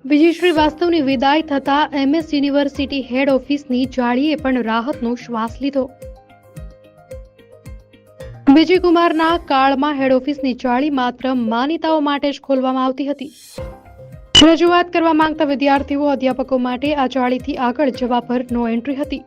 વિજય શ્રીવાસ્તવની વિદાય થતા MS university હેડ ઓફિસની જાળીએ પણ રાહતનો શ્વાસ લીધો। વિજયકુમારના કાળમાં હેડ ઓફિસની જાળી માત્ર માનીતાઓ માટે જ ખોલવામાં આવતી હતી। રજૂઆત કરવા માંગતા વિદ્યાર્થીઓ, અધ્યાપકો માટે આ જાળીથી આગળ જવા પર નો એન્ટ્રી હતી।